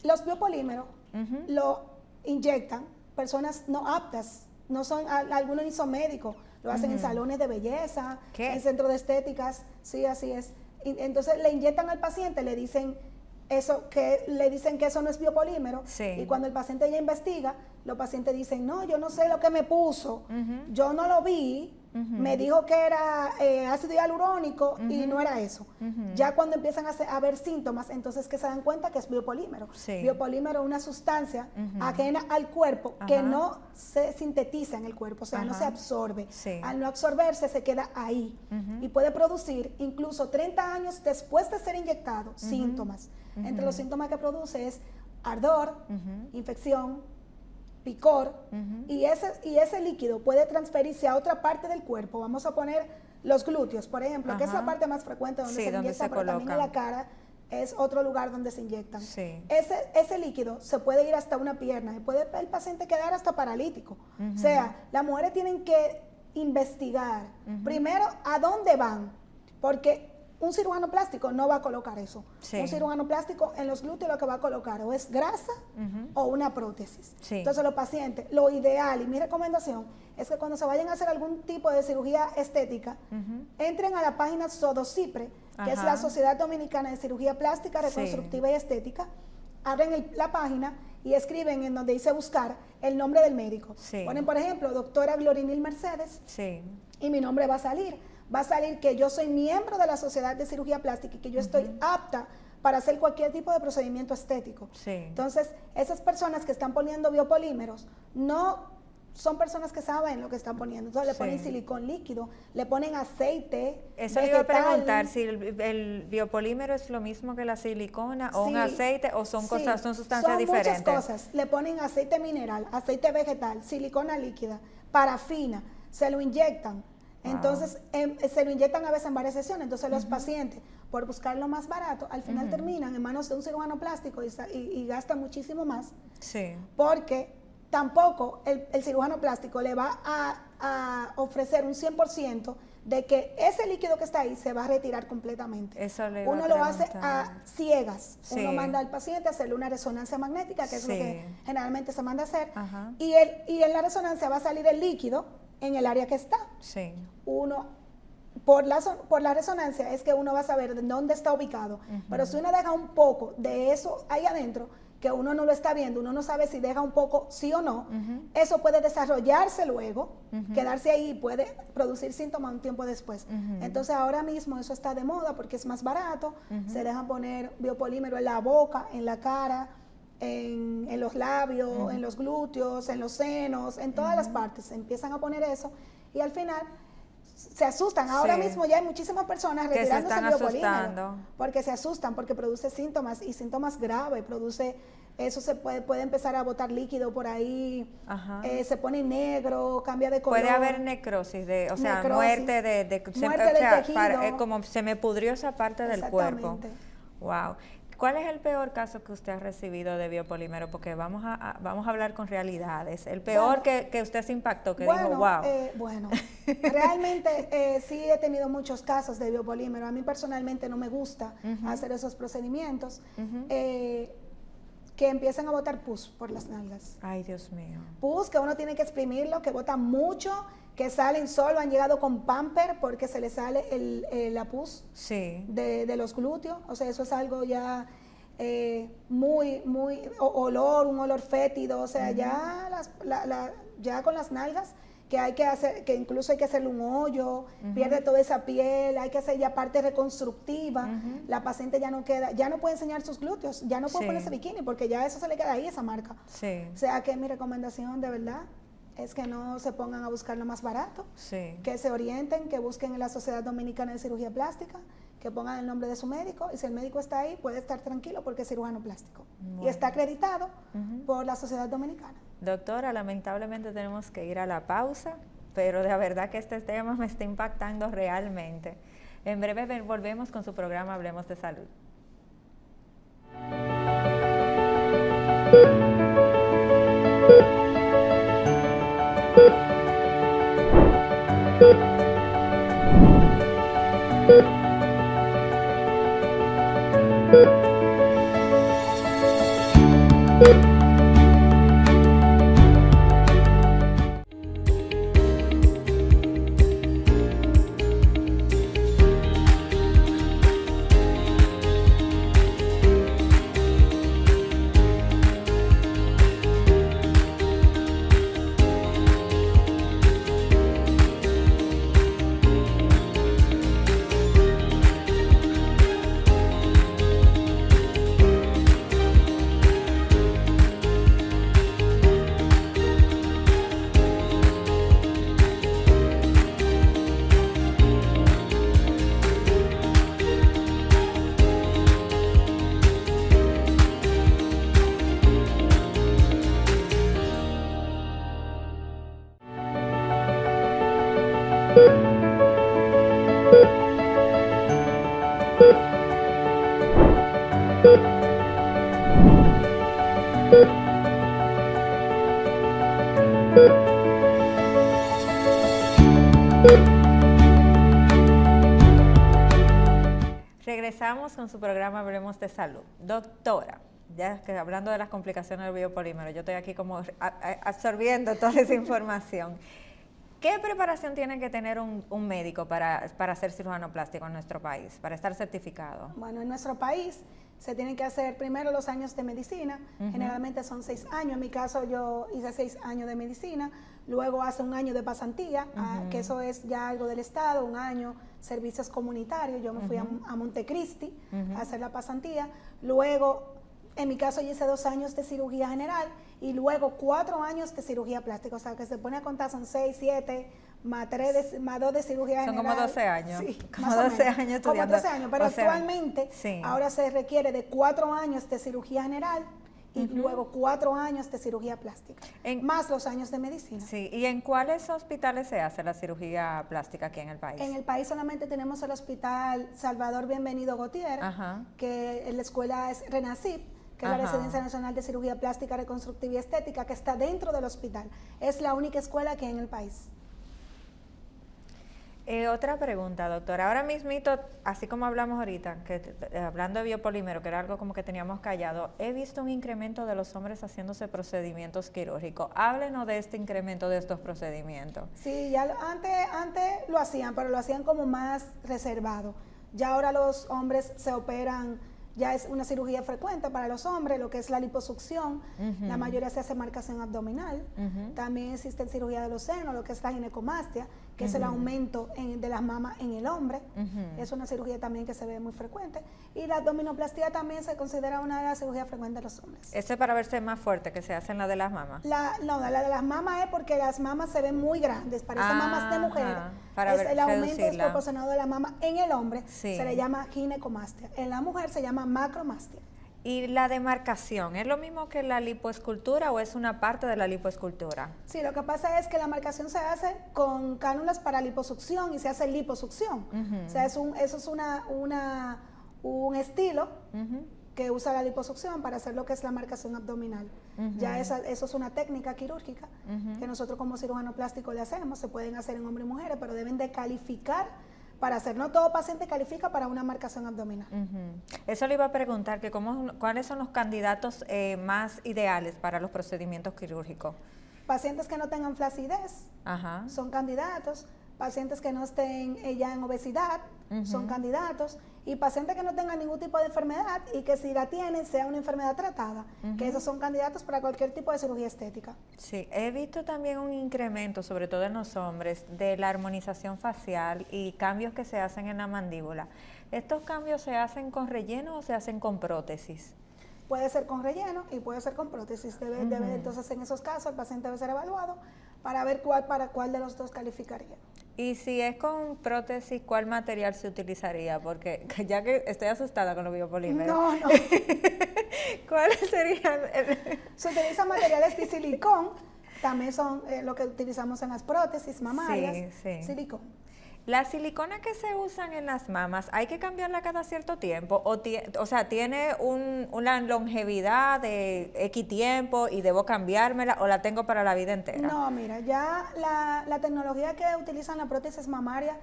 los biopolímeros Ujú. lo inyectan personas no aptas. No son, algunos ni son médicos, lo hacen en salones de belleza, ¿Qué? en centros de estéticas, sí, así es. Y entonces le inyectan al paciente, le dicen que eso no es biopolímero, Sí. y cuando el paciente ya investiga, los pacientes dicen, no, yo no sé lo que me puso, yo no lo vi, me dijo que era ácido hialurónico y no era eso. Ya cuando empiezan a ver síntomas, entonces que se dan cuenta que es biopolímero. Sí. Biopolímero es una sustancia ajena al cuerpo que Ajá. no se sintetiza en el cuerpo, o sea, no Ajá. se absorbe. Sí. Al no absorberse se queda ahí y puede producir incluso 30 años después de ser inyectado síntomas. Entre los síntomas que produce es ardor, infección, picor, y ese líquido puede transferirse a otra parte del cuerpo. Vamos a poner los glúteos, por ejemplo, que es la Ajá. parte más frecuente donde Sí, se donde inyecta, se pero también en colocan. la cara es otro lugar donde se inyectan. Sí. Ese líquido se puede ir hasta una pierna y puede el paciente quedar hasta paralítico. O sea, las mujeres tienen que investigar primero a dónde van, porque un cirujano plástico no va a colocar eso. Sí. Un cirujano plástico en los glúteos lo que va a colocar o es grasa o una prótesis. Sí. Entonces los pacientes, lo ideal y mi recomendación es que cuando se vayan a hacer algún tipo de cirugía estética, entren a la página SODOCIPRE, que es Ajá. la Sociedad Dominicana de Cirugía Plástica, Reconstructiva y Estética, abren la página y escriben en donde dice buscar el nombre del médico. Sí. Ponen, por ejemplo, doctora Glorinil Mercedes, Sí. y mi nombre va a salir. Va a salir que yo soy miembro de la Sociedad de Cirugía Plástica y que yo estoy apta para hacer cualquier tipo de procedimiento estético. Sí. Entonces, esas personas que están poniendo biopolímeros no son personas que saben lo que están poniendo. Entonces, le Sí. ponen silicón líquido, le ponen aceite. Eso le iba a vegetal. preguntar si el biopolímero es lo mismo que la silicona o un Sí, aceite o son sí, cosas, son sustancias son diferentes. muchas cosas. Le ponen aceite mineral, aceite vegetal, silicona líquida, parafina, se lo inyectan. Wow. Entonces, se lo inyectan a veces en varias sesiones. Entonces, los pacientes, por buscar lo más barato, al final terminan en manos de un cirujano plástico y gastan muchísimo más, Sí. porque tampoco el cirujano plástico le va a ofrecer un 100% de que ese líquido que está ahí se va a retirar completamente. Eso le iba Uno a lo hace preguntar. a ciegas. Sí. Uno manda al paciente a hacerle una resonancia magnética, que es lo Sí. que generalmente se manda a hacer, Ajá. y en la resonancia va a salir el líquido en el área que está. Sí. Uno, por la resonancia es que uno va a saber de dónde está ubicado, pero si uno deja un poco de eso ahí adentro, que uno no lo está viendo, uno no sabe si deja un poco sí o no, eso puede desarrollarse luego, quedarse ahí y puede producir síntomas un tiempo después. Entonces ahora mismo eso está de moda porque es más barato, se dejan poner biopolímero en la boca, en la cara, en los labios, en los glúteos, en los senos, en todas las partes, se empiezan a poner eso y al final se asustan. Ahora Sí. mismo ya hay muchísimas personas Que se retirándose el están biopolímero asustando. porque se asustan, porque produce síntomas y síntomas graves, eso se puede empezar a botar líquido por ahí, Ajá. se pone negro, cambia de color. Puede haber necrosis, o sea, Necrosis, muerte de muerte o del sea, tejido. como se me pudrió esa parte del cuerpo. Exactamente. Wow. ¿Cuál es el peor caso que usted ha recibido de biopolímero? Porque vamos a hablar con realidades. El peor Bueno, que usted se impactó, que Bueno, dijo, wow. bueno, realmente sí he tenido muchos casos de biopolímero. A mí personalmente no me gusta hacer esos procedimientos. que empiezan a botar pus por las nalgas. Ay, Dios mío. Pus que uno tiene que exprimirlo, que bota mucho, que salen solo, han llegado con pamper porque se les sale la pus Sí. de los glúteos. O sea, eso es algo ya muy olor, un olor fétido. O sea, ya, ya con las nalgas, que hay que hacer, que incluso hay que hacerle un hoyo, pierde toda esa piel, hay que hacer ya parte reconstructiva, la paciente ya no queda, ya no puede enseñar sus glúteos, ya no puede Sí. ponerse bikini porque ya eso se le queda ahí, esa marca. Sí. O sea que mi recomendación de verdad es que no se pongan a buscar lo más barato, Sí. que se orienten, que busquen en la Sociedad Dominicana de Cirugía Plástica, que pongan el nombre de su médico, y si el médico está ahí puede estar tranquilo porque es cirujano plástico y Bueno. está acreditado por la Sociedad Dominicana. Doctora, lamentablemente tenemos que ir a la pausa, pero de verdad que este tema me está impactando realmente. En breve volvemos con su programa Hablemos de Salud. Regresamos con su programa Hablemos de Salud. Doctora, ya que hablando de las complicaciones del biopolímero, yo estoy aquí como absorbiendo toda esa información. ¿Qué preparación tiene que tener un médico para ser cirujano plástico en nuestro país, para estar certificado? Bueno, en nuestro país se tienen que hacer primero los años de medicina, generalmente son 6 años, en mi caso yo hice 6 años de medicina, luego hace un año de pasantía, que eso es ya algo del Estado, un año servicios comunitarios, yo me fui a Montecristi a hacer la pasantía, luego en mi caso yo hice 2 años de cirugía general y luego 4 años de cirugía plástica, o sea que se pone a contar son 6, 7, más 2 de cirugía Son general. como 12 años. Sí, como más o 12 menos. años estudiando. Como 12 años, pero O sea, actualmente sí. ahora se requiere de 4 años de cirugía general y luego 4 años de cirugía plástica, más los años de medicina. Sí, ¿y en cuáles hospitales se hace la cirugía plástica aquí en el país? En el país solamente tenemos el Hospital Salvador Bienvenido Gautier, que la escuela es RENACIP, que es la Residencia Nacional de Cirugía Plástica, Reconstructiva y Estética, que está dentro del hospital. Es la única escuela que hay en el país. Otra pregunta, doctora. Ahora mismito, así como hablamos ahorita, que hablando de biopolímero, que era algo como que teníamos callado, he visto un incremento de los hombres haciéndose procedimientos quirúrgicos. Háblenos de este incremento de estos procedimientos. Sí, ya antes lo hacían, pero lo hacían como más reservado. Ya ahora los hombres se operan, ya es una cirugía frecuente para los hombres, lo que es la liposucción. La mayoría se hace marcación abdominal. También existe cirugía de los senos, lo que es la ginecomastia, que es el aumento de las mamas en el hombre. Es una cirugía también que se ve muy frecuente. Y la abdominoplastia también se considera una de las cirugías frecuentes de los hombres. ¿Eso es para verse más fuerte que se hacen la de las mamas? No, la de las mamas es porque las mamas se ven muy grandes, parecen mamas de mujer. El aumento desproporcionado de la mama en el hombre se le llama ginecomastia. En la mujer se llama macromastia. ¿Y la demarcación es lo mismo que la lipoescultura o es una parte de la lipoescultura? Sí, lo que pasa es que la marcación se hace con cánulas para liposucción y se hace liposucción. O sea, eso es un estilo que usa la liposucción para hacer lo que es la marcación abdominal. Ya eso es una técnica quirúrgica que nosotros como cirujano plástico le hacemos. Se pueden hacer en hombres y mujeres, pero deben de calificar para hacer. No todo paciente califica para una marcación abdominal. Eso le iba a preguntar, que ¿cuáles son los candidatos más ideales para los procedimientos quirúrgicos? Pacientes que no tengan flacidez son candidatos, pacientes que no estén ya en obesidad son candidatos, y pacientes que no tengan ningún tipo de enfermedad y que si la tienen sea una enfermedad tratada, que esos son candidatos para cualquier tipo de cirugía estética. Sí, he visto también un incremento, sobre todo en los hombres, de la armonización facial y cambios que se hacen en la mandíbula. ¿Estos cambios se hacen con relleno o se hacen con prótesis? Puede ser con relleno y puede ser con prótesis. Entonces, en esos casos, el paciente debe ser evaluado para ver para cuál de los dos calificaría. Y si es con prótesis, ¿cuál material se utilizaría? Porque ya que estoy asustada con los biopolímeros. No. ¿Cuáles serían? Se utilizan materiales de silicón, también son lo que utilizamos en las prótesis mamarias, silicón. ¿Las siliconas que se usan en las mamas, hay que cambiarla cada cierto tiempo? O sea, ¿tiene una longevidad de X tiempo y debo cambiármela o la tengo para la vida entera? No, mira, ya la tecnología que utilizan la prótesis mamaria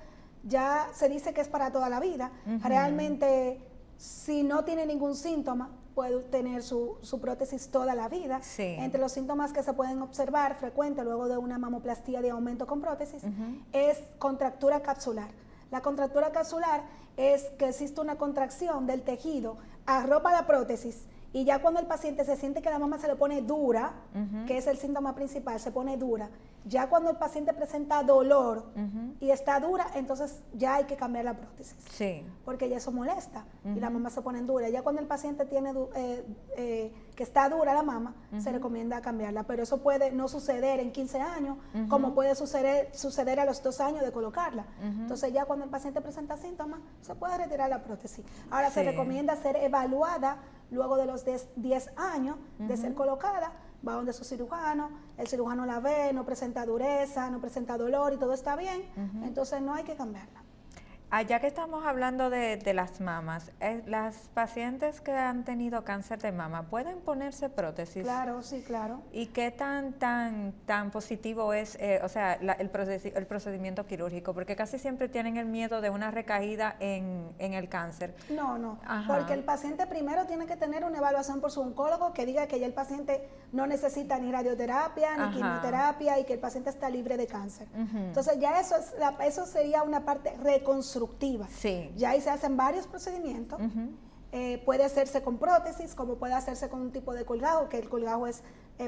ya se dice que es para toda la vida. Realmente, si no tiene ningún síntoma, puede tener su prótesis toda la vida. Entre los síntomas que se pueden observar frecuente luego de una mamoplastía de aumento con prótesis es contractura capsular. La contractura capsular es que existe una contracción del tejido, arropa la prótesis, y ya cuando el paciente se siente que la mama se le pone dura, que es el síntoma principal, se pone dura, ya cuando el paciente presenta dolor y está dura, entonces ya hay que cambiar la prótesis. Porque ya eso molesta y la mama se pone dura. Ya cuando el paciente tiene que está dura la mama, se recomienda cambiarla. Pero eso puede no suceder en 15 años, como puede suceder a los 2 años de colocarla. Entonces ya cuando el paciente presenta síntomas, se puede retirar la prótesis. Ahora se recomienda ser evaluada luego de los 10 años de ser colocada. Va donde su cirujano, el cirujano la ve, no presenta dureza, no presenta dolor y todo está bien, entonces no hay que cambiarla. Ya que estamos hablando de las mamas, ¿las pacientes que han tenido cáncer de mama pueden ponerse prótesis? Claro, sí, claro. ¿Y qué tan positivo es el procedimiento quirúrgico? Porque casi siempre tienen el miedo de una recaída en el cáncer. No, porque el paciente primero tiene que tener una evaluación por su oncólogo que diga que ya el paciente no necesita ni radioterapia, ni quimioterapia y que el paciente está libre de cáncer. Entonces ya eso sería una parte reconstructiva. Ya ahí se hacen varios procedimientos. Puede hacerse con prótesis, como puede hacerse con un tipo de colgajo, que el colgajo es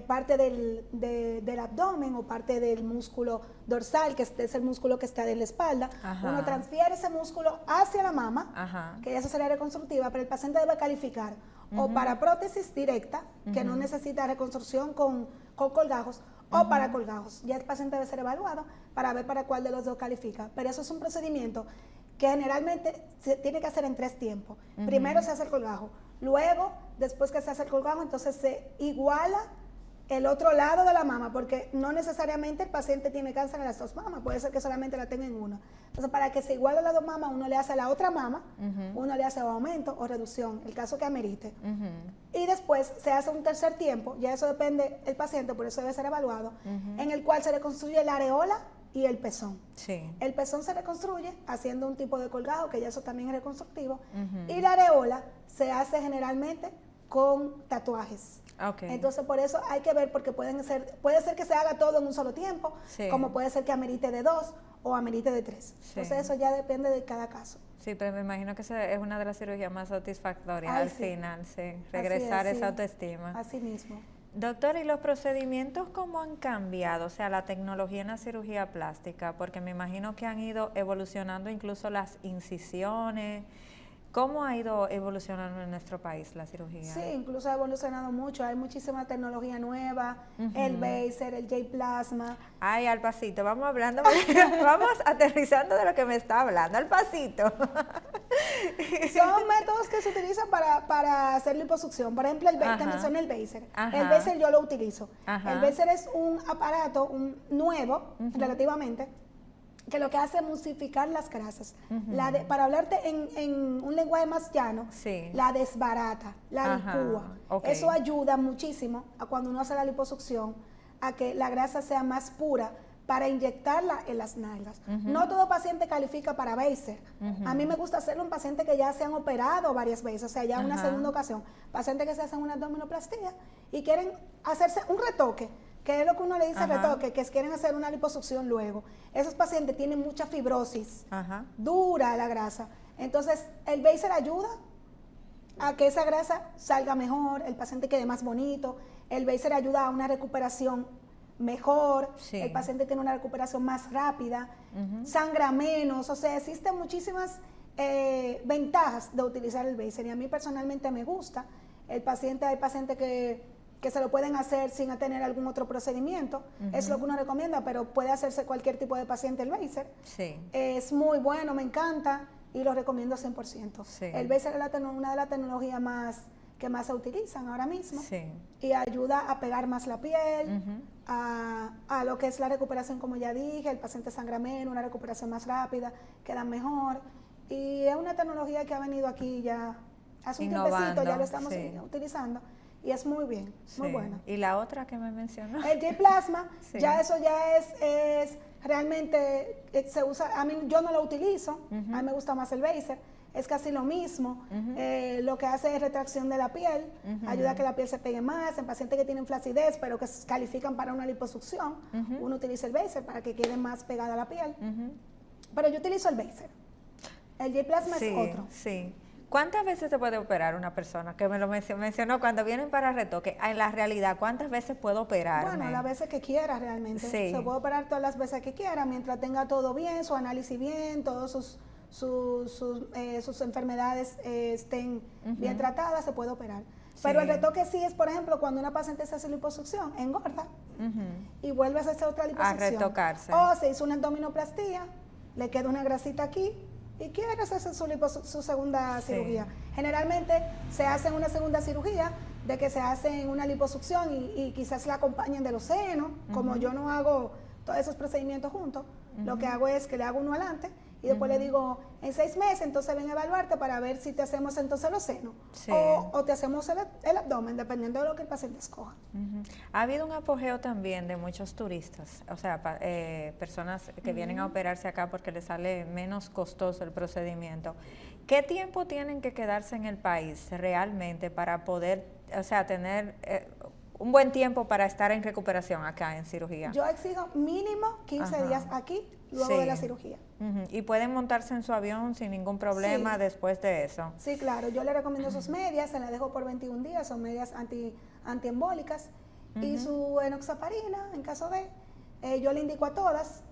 parte del abdomen o parte del músculo dorsal, que es el músculo que está en la espalda. Uno transfiere ese músculo hacia la mama, que eso sería reconstructiva, pero el paciente debe calificar o para prótesis directa, que no necesita reconstrucción con colgajos, o para colgajos. Ya el paciente debe ser evaluado para ver para cuál de los dos califica. Pero eso es un procedimiento que generalmente se tiene que hacer en 3 tiempos. Primero se hace el colgajo, luego, después que se hace el colgajo, entonces se iguala el otro lado de la mama, porque no necesariamente el paciente tiene cáncer en las 2 mamas, puede ser que solamente la tenga en una. Entonces, para que se iguale las 2 mamas, uno le hace a la otra mama, uno le hace aumento o reducción, el caso que amerite. Y después se hace un tercer tiempo, ya eso depende del paciente, por eso debe ser evaluado, en el cual se reconstruye la areola y el pezón. El pezón se reconstruye haciendo un tipo de colgado, que ya eso también es reconstructivo, y la areola se hace generalmente con tatuajes. Entonces por eso hay que ver, porque puede ser que se haga todo en un solo tiempo, como puede ser que amerite de 2 o amerite de 3. Entonces eso ya depende de cada caso. Sí, pero me imagino que es una de las cirugías más satisfactorias al final, regresar esa autoestima. Así mismo. Doctor, ¿y los procedimientos cómo han cambiado? O sea, la tecnología en la cirugía plástica, porque me imagino que han ido evolucionando incluso las incisiones. ¿Cómo ha ido evolucionando en nuestro país la cirugía? Sí, incluso ha evolucionado mucho. Hay muchísima tecnología nueva, el Baser, el J-Plasma. Ay, al pasito, vamos hablando, vamos aterrizando de lo que me está hablando, al pasito. Son métodos que se utilizan para hacer liposucción. Por ejemplo, te mencioné el Baser. El Baser yo lo utilizo. El Baser es un aparato nuevo, relativamente, que lo que hace es emulsificar las grasas. Para hablarte en un lenguaje más llano, la desbarata, la licúa. Eso ayuda muchísimo a cuando uno hace la liposucción, a que la grasa sea más pura, para inyectarla en las nalgas. No todo paciente califica para Baser. A mí me gusta hacerlo en pacientes que ya se han operado varias veces, o sea, ya una segunda ocasión. Pacientes que se hacen una abdominoplastía y quieren hacerse un retoque, que es lo que uno le dice retoque, que es quieren hacer una liposucción luego. Esos pacientes tienen mucha fibrosis, dura la grasa. Entonces, el Baser ayuda a que esa grasa salga mejor, el paciente quede más bonito. El Baser ayuda a una recuperación mejor, el paciente tiene una recuperación más rápida, sangra menos, o sea, existen muchísimas ventajas de utilizar el Baser y a mí personalmente me gusta. Hay pacientes que se lo pueden hacer sin tener algún otro procedimiento, es lo que uno recomienda, pero puede hacerse cualquier tipo de paciente el Baser. Es muy bueno, me encanta y lo recomiendo 100%. El Baser es una de las tecnologías que más se utilizan ahora mismo y ayuda a pegar más la piel, a lo que es la recuperación, como ya dije, el paciente sangra menos, una recuperación más rápida, queda mejor y es una tecnología que ha venido aquí ya hace un tiempecito, ya lo estamos utilizando y es muy bien, muy buena. ¿Y la otra que me mencionó? El J-Plasma, ya eso ya es realmente, se usa, a mí yo no lo utilizo, a mí me gusta más el Baser. Es casi lo mismo, lo que hace es retracción de la piel, ayuda a que la piel se pegue más, en pacientes que tienen flacidez pero que califican para una liposucción, uno utiliza el Baser para que quede más pegada la piel, pero yo utilizo el Baser, el J-Plasma es otro. ¿Cuántas veces se puede operar una persona? Que me lo mencionó cuando vienen para retoque, en la realidad, ¿cuántas veces puedo operarme? Bueno, las veces que quiera realmente, se puede operar todas las veces que quiera, mientras tenga todo bien, su análisis bien, todos sus enfermedades estén bien tratadas, se puede operar. Pero el retoque sí es, por ejemplo, cuando una paciente se hace liposucción, engorda y vuelve a hacerse otra liposucción. A retocarse. O se hizo una abdominoplastía, le queda una grasita aquí y quiere hacerse su segunda cirugía. Generalmente se hace una segunda cirugía de que se hace una liposucción y quizás la acompañen de los senos, como yo no hago todos esos procedimientos juntos, lo que hago es que le hago uno adelante y después le digo, en 6 meses, entonces ven a evaluarte para ver si te hacemos entonces los senos o te hacemos el abdomen, dependiendo de lo que el paciente escoja. Ha habido un apogeo también de muchos turistas, o sea, personas que vienen a operarse acá porque les sale menos costoso el procedimiento. ¿Qué tiempo tienen que quedarse en el país realmente para poder, o sea, tener un buen tiempo para estar en recuperación acá en cirugía? Yo exijo mínimo 15 días aquí, luego de la cirugía. ¿Y pueden montarse en su avión sin ningún problema después de eso? Sí, claro. Yo le recomiendo sus medias, se las dejo por 21 días, son medias antiembólicas. Y su enoxaparina, en caso de, yo le indico a todas.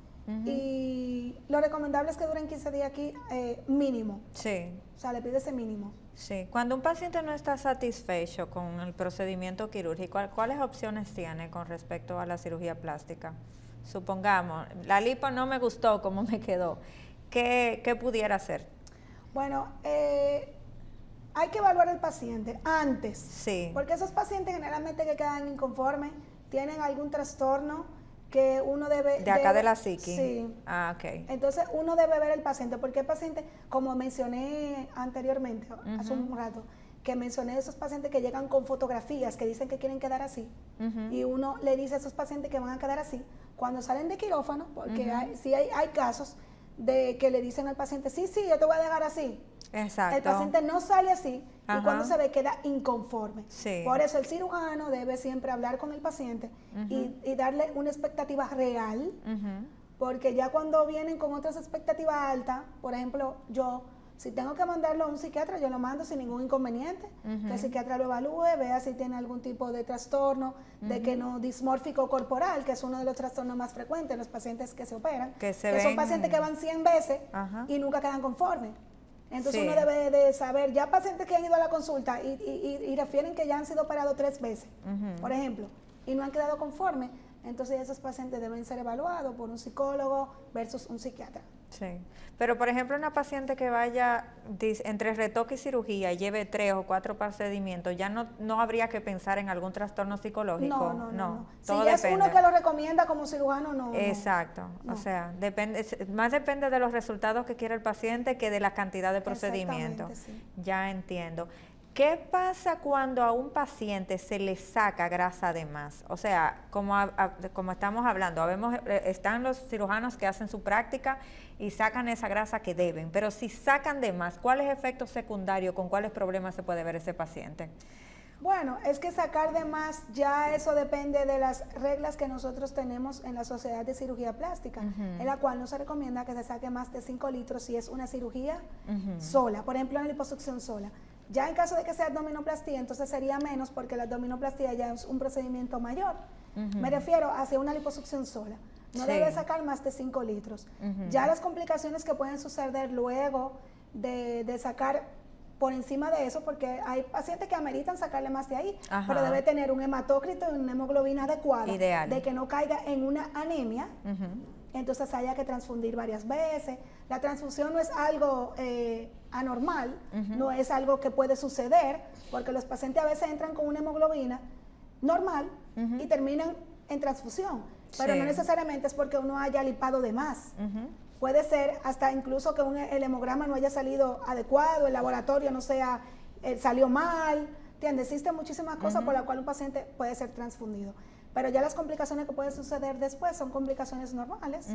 Y lo recomendable es que duren 15 días aquí mínimo. O sea, le pide ese mínimo. Cuando un paciente no está satisfecho con el procedimiento quirúrgico, ¿cuáles opciones tiene con respecto a la cirugía plástica? Supongamos, la lipo no me gustó como me quedó. ¿Qué pudiera hacer? Bueno, hay que evaluar al paciente antes. Porque esos pacientes generalmente que quedan inconformes tienen algún trastorno que uno debe... ¿De acá de la psiqui? Sí. Ok. Entonces uno debe ver el paciente, porque el paciente, como mencioné anteriormente, hace un rato, que mencioné esos pacientes que llegan con fotografías que dicen que quieren quedar así, y uno le dice a esos pacientes que van a quedar así, cuando salen de quirófano, porque hay casos de que le dicen al paciente, sí, yo te voy a dejar así. Exacto. El paciente no sale así y cuando se ve queda inconforme. Por eso el cirujano debe siempre hablar con el paciente y darle una expectativa real, porque ya cuando vienen con otras expectativas altas, por ejemplo, yo, si tengo que mandarlo a un psiquiatra, yo lo mando sin ningún inconveniente, que el psiquiatra lo evalúe, vea si tiene algún tipo de trastorno, de que no dismórfico corporal, que es uno de los trastornos más frecuentes en los pacientes que se operan, que son pacientes que van 100 veces y nunca quedan conformes. Entonces uno debe de saber, ya pacientes que han ido a la consulta y refieren que ya han sido operados 3 veces, por ejemplo, y no han quedado conformes, entonces esos pacientes deben ser evaluados por un psicólogo versus un psiquiatra. Pero por ejemplo una paciente que vaya entre retoque y cirugía y lleve 3 o 4 procedimientos, ya no habría que pensar en algún trastorno psicológico. No. Todo si depende. Es uno que lo recomienda como cirujano, no. Exacto. O sea, más depende de los resultados que quiera el paciente que de la cantidad de procedimientos. Ya entiendo. ¿Qué pasa cuando a un paciente se le saca grasa de más? O sea, como estamos hablando, están los cirujanos que hacen su práctica y sacan esa grasa que deben, pero si sacan de más, ¿cuáles efectos secundarios, con cuáles problemas se puede ver ese paciente? Bueno, es que sacar de más, ya eso depende de las reglas que nosotros tenemos en la Sociedad de Cirugía Plástica, en la cual no se recomienda que se saque más de 5 litros si es una cirugía sola, por ejemplo, en la liposucción sola. Ya en caso de que sea abdominoplastía, entonces sería menos, porque la abdominoplastía ya es un procedimiento mayor. Me refiero a hacer una liposucción sola. No debe sacar más de 5 litros. Ya las complicaciones que pueden suceder luego de sacar por encima de eso, porque hay pacientes que ameritan sacarle más de ahí, pero debe tener un hematócrito y una hemoglobina adecuada, ideal, de que no caiga en una anemia, entonces haya que transfundir varias veces. La transfusión no es algo anormal, no es algo que puede suceder, porque los pacientes a veces entran con una hemoglobina normal y terminan en transfusión, pero no necesariamente es porque uno haya lipado de más. Puede ser hasta incluso que el hemograma no haya salido adecuado, el laboratorio no sea, salió mal, ¿entiendes? Existen muchísimas cosas por las cuales un paciente puede ser transfundido. Pero ya las complicaciones que pueden suceder después son complicaciones normales.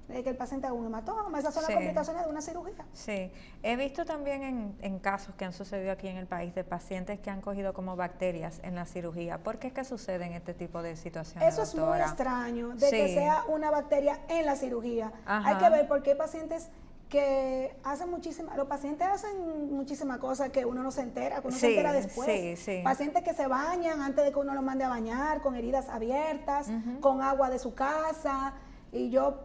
De que el paciente haga un hematoma, esas son las complicaciones de una cirugía. Sí, he visto también en casos que han sucedido aquí en el país de pacientes que han cogido como bacterias en la cirugía. ¿Por qué es que suceden este tipo de situaciones, Eso doctora? es muy extraño, de que sea una bacteria en la cirugía. Hay que ver por qué hay pacientes que hacen los pacientes hacen muchísimas cosas que uno no se entera, que uno se entera después. Pacientes que se bañan antes de que uno los mande a bañar, con heridas abiertas, con agua de su casa, y yo,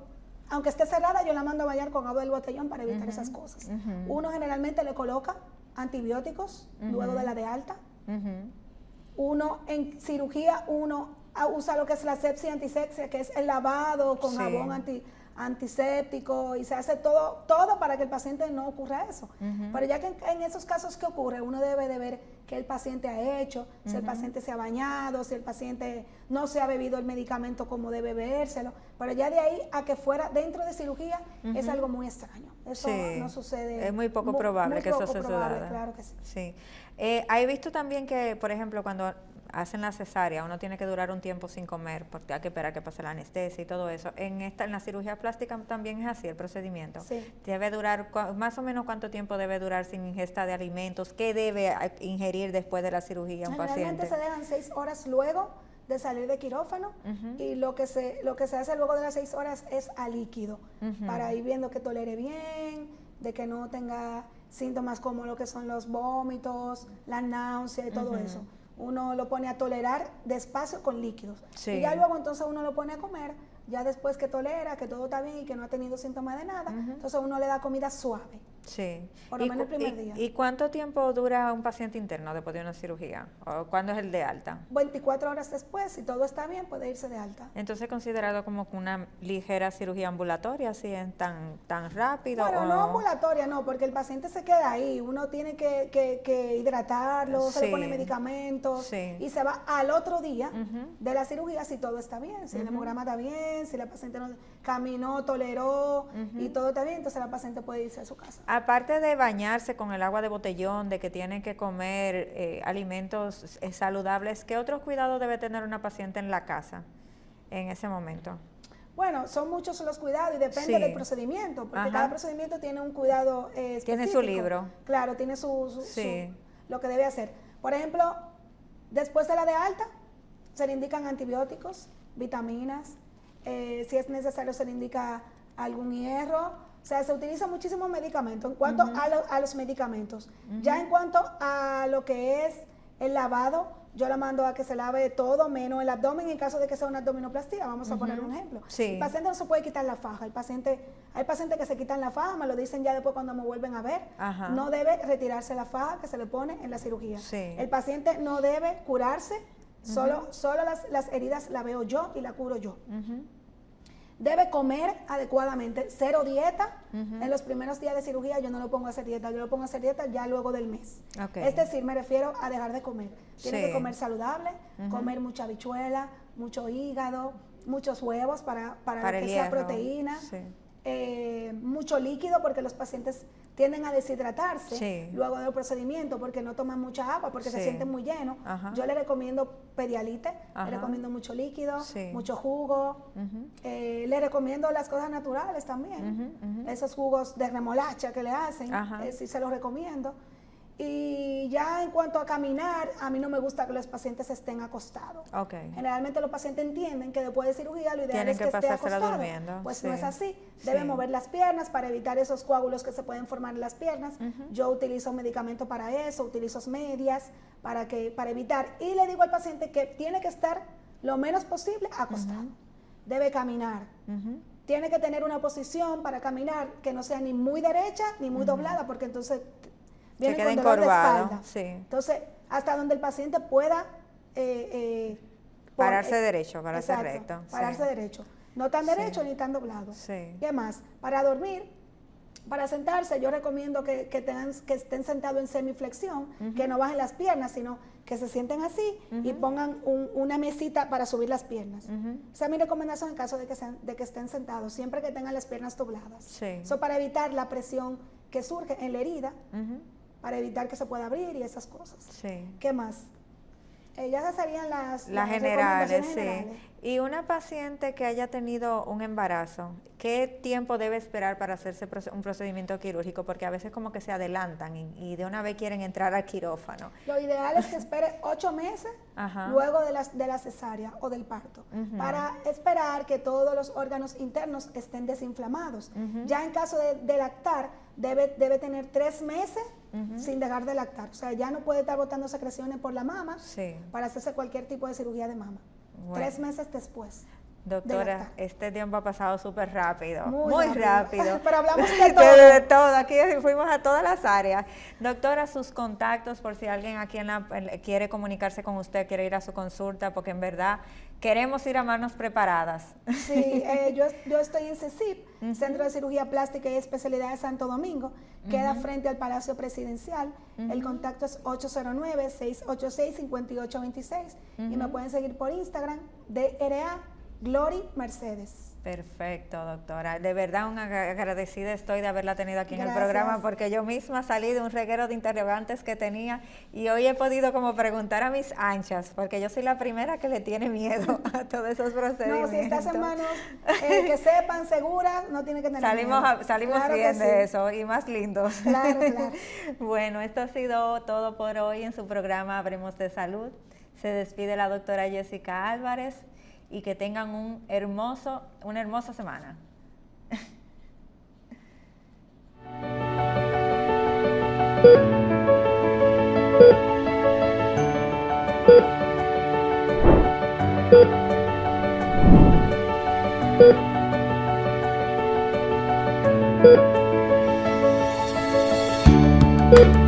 aunque esté cerrada, yo la mando a bañar con agua del botellón para evitar esas cosas. Uno generalmente le coloca antibióticos luego de la de alta. Uno en cirugía, uno usa lo que es la sepsia antisepsia, que es el lavado con jabón antiséptico, y se hace todo para que el paciente no ocurra eso. Pero ya que en esos casos que ocurre, uno debe de ver qué el paciente ha hecho, si el paciente se ha bañado, si el paciente no se ha bebido el medicamento como debe bebérselo. Pero ya de ahí a que fuera dentro de cirugía es algo muy extraño. Eso no sucede. Es muy poco probable que eso suceda. Claro que sí. He visto también que, por ejemplo, cuando hacen la cesárea, uno tiene que durar un tiempo sin comer porque hay que esperar que pase la anestesia y todo eso. En la cirugía plástica también es así el procedimiento. Debe durar, más o menos cuánto tiempo debe durar sin ingesta de alimentos, qué debe ingerir después de la cirugía un paciente. Generalmente se dejan 6 horas luego de salir de quirófano y lo que se hace luego de las 6 horas es a líquido, para ir viendo que tolere bien, de que no tenga síntomas como lo que son los vómitos, la náusea y todo eso. Uno lo pone a tolerar despacio con líquidos. Y ya luego entonces uno lo pone a comer, ya después que tolera, que todo está bien y que no ha tenido síntomas de nada, entonces uno le da comida suave. Por lo menos el primer día. ¿Y cuánto tiempo dura un paciente interno después de una cirugía? ¿O cuándo es el de alta? 24 horas después, si todo está bien, puede irse de alta. Entonces, ¿considerado como una ligera cirugía ambulatoria, así es tan rápido? Bueno, no ambulatoria, no, porque el paciente se queda ahí. Uno tiene que hidratarlo, se le pone medicamentos y se va al otro día de la cirugía si todo está bien, si el hemograma está bien, si la paciente no caminó, toleró y todo está bien, entonces la paciente puede irse a su casa. Aparte de bañarse con el agua de botellón, de que tienen que comer alimentos saludables, ¿qué otros cuidados debe tener una paciente en la casa en ese momento? Bueno, son muchos los cuidados y depende del procedimiento, porque cada procedimiento tiene un cuidado específico. Tiene su libro. Claro, tiene lo que debe hacer. Por ejemplo, después de la de alta, se le indican antibióticos, vitaminas, si es necesario se le indica algún hierro. O sea, se utilizan muchísimos medicamentos en cuanto a los medicamentos. Ya en cuanto a lo que es el lavado, yo la mando a que se lave todo menos el abdomen en caso de que sea una abdominoplastía. Vamos a poner un ejemplo. El paciente no se puede quitar la faja. Hay pacientes que se quitan la faja, me lo dicen ya después cuando me vuelven a ver. No debe retirarse la faja que se le pone en la cirugía. El paciente no debe curarse, solo las heridas la veo yo y la curo yo. Debe comer adecuadamente, 0 dieta. En los primeros días de cirugía yo no lo pongo a hacer dieta, yo lo pongo a hacer dieta ya luego del mes. Es decir, me refiero a dejar de comer. Tiene que comer saludable, comer mucha habichuela, mucho hígado, muchos huevos para que sea proteína, mucho líquido porque los pacientes tienden a deshidratarse Sí. luego del procedimiento porque no toman mucha agua, porque se Sí. sienten muy llenos. Ajá. Yo le recomiendo Pedialite, Ajá. le recomiendo mucho líquido, Sí. mucho jugo. Ujú. Le recomiendo las cosas naturales también. Ujú, ujú. Esos jugos de remolacha que le hacen, Ajá. sí se los recomiendo. Y ya en cuanto a caminar, a mí no me gusta que los pacientes estén acostados. Ok. Generalmente los pacientes entienden que después de cirugía lo ideal Tienen es que que esté pasársela acostado. durmiendo, Pues sí. no es así. Debe Sí. mover las piernas para evitar esos coágulos que se pueden formar en las piernas. Yo utilizo medicamento para eso, utilizo medias para evitar. Y le digo al paciente que tiene que estar lo menos posible acostado. Debe caminar. Ujú. Tiene que tener una posición para caminar que no sea ni muy derecha ni muy doblada, porque entonces viene queda con dolor de encorvado, espalda. sí. Entonces, hasta donde el paciente pueda Pararse derecho, pararse exacto, recto. pararse Sí. derecho. No tan derecho ni tan doblado. Sí. ¿Qué más? Para dormir, para sentarse, yo recomiendo que estén sentados en semiflexión, que no bajen las piernas, sino que se sienten así y pongan una mesita para subir las piernas. Esa es mi recomendación en caso de que estén sentados, siempre que tengan las piernas dobladas. Sí. Eso para evitar la presión que surge en la herida, Ujú. para evitar que se pueda abrir y esas cosas. Sí. ¿Qué más? Ya serían las Las generales, recomendaciones sí. generales. Y una paciente que haya tenido un embarazo, ¿qué tiempo debe esperar para hacerse un procedimiento quirúrgico? Porque a veces como que se adelantan y de una vez quieren entrar al quirófano. Lo ideal es que espere 8 meses Ajá. luego de la cesárea o del parto, para esperar que todos los órganos internos estén desinflamados. Ya en caso de lactar, debe tener 3 meses sin dejar de lactar. O sea, ya no puede estar botando secreciones por la mama Sí. para hacerse cualquier tipo de cirugía de mama. Bueno. 3 meses después. Doctora, lactar. este tiempo ha pasado súper rápido, Muy muy rápido. rápido. Pero hablamos de De todo. todo, aquí fuimos a todas las áreas. Doctora, sus contactos, por si alguien aquí quiere comunicarse con usted, quiere ir a su consulta, porque en verdad queremos ir a manos preparadas. Sí, yo estoy en CECIP, Centro de Cirugía Plástica y Especialidad de Santo Domingo, queda frente al Palacio Presidencial. El contacto es 809-686-5826 y me pueden seguir por Instagram, DRA Glory Mercedes. Perfecto, doctora. De verdad, agradecida estoy de haberla tenido aquí en el Gracias. programa, porque yo misma salí de un reguero de interrogantes que tenía y hoy he podido como preguntar a mis anchas, porque yo soy la primera que le tiene miedo a todos esos procedimientos. No, si estás en manos que sepan, seguras, no tiene que tener Salimos miedo. Claro bien que de sí. eso y más lindos. Claro, claro. Bueno, esto ha sido todo por hoy en su programa Hablemos de Salud. Se despide la doctora Jessica Álvarez y que tengan una hermosa semana. Thank you.